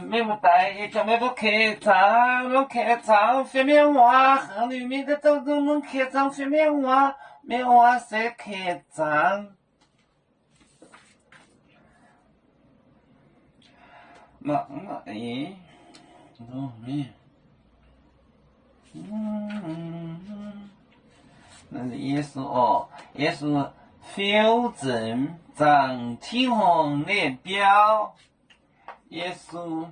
没不带一条没不客舱，弄客舱飞面娃，河里面的都弄客舱飞面娃，面娃是客舱。嘛，咦，弄面，那是耶稣哦，耶稣修正涨天红列表。耶稣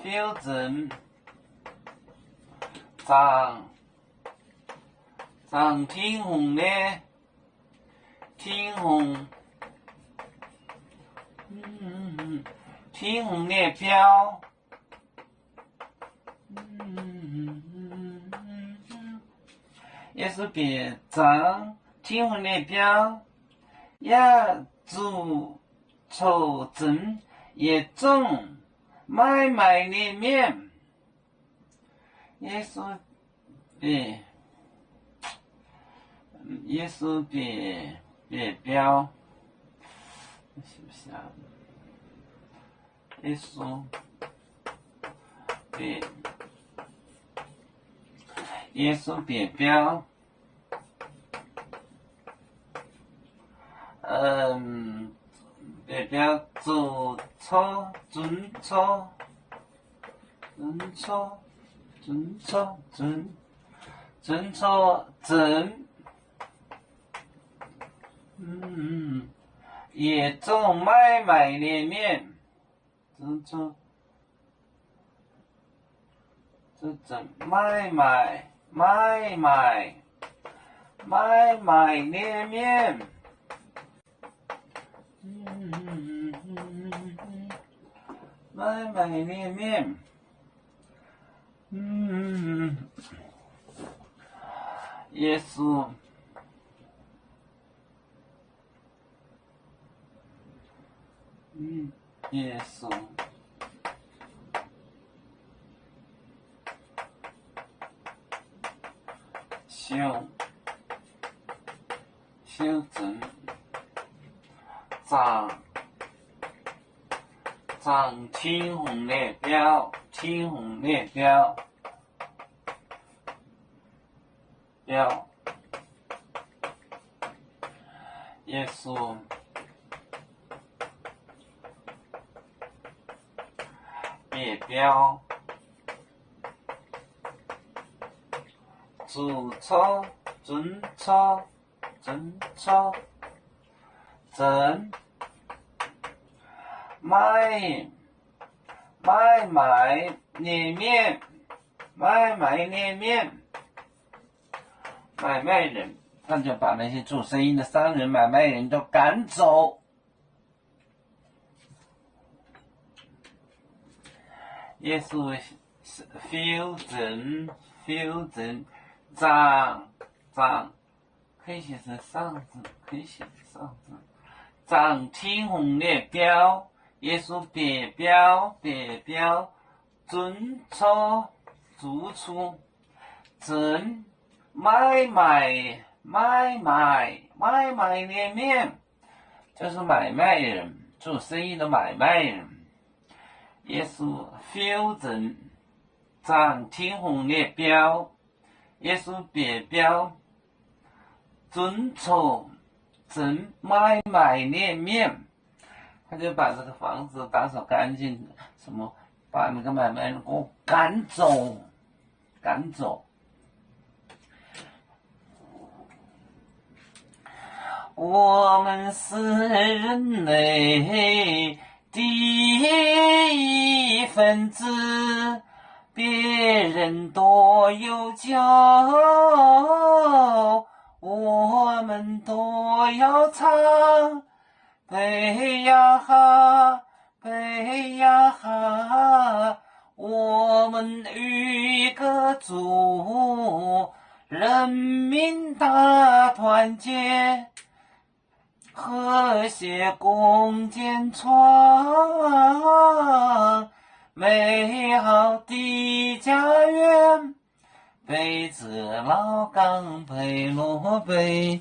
修正涨天红列天红列表。耶稣别涨天红列表，也主抽证也中买卖里面。耶稣别标，是不是啊？耶稣别标，别标做错准错，也中买卖里面，这买卖里面，买卖里面，耶稣。耶稣修正涨天红列表，耶稣别标，主错准错真买卖里面，买卖人，他就把那些做生意的商人、买卖人都赶走。耶稣修正涨，可以写成上字，涨天红列表，耶稣别标，准错主出真买卖里面，就是买卖人，做生意的买卖人。耶稣修正涨天红列表，耶稣别标准错真买卖里面，他就把这个房子打扫干净，什么把那个买卖人给我赶走。我们是人类第一分子，别人多有教，我们都要唱。贝呀哈，我们与歌主，人民大团结，和谐共建创美好的家园。北至老港，北落北。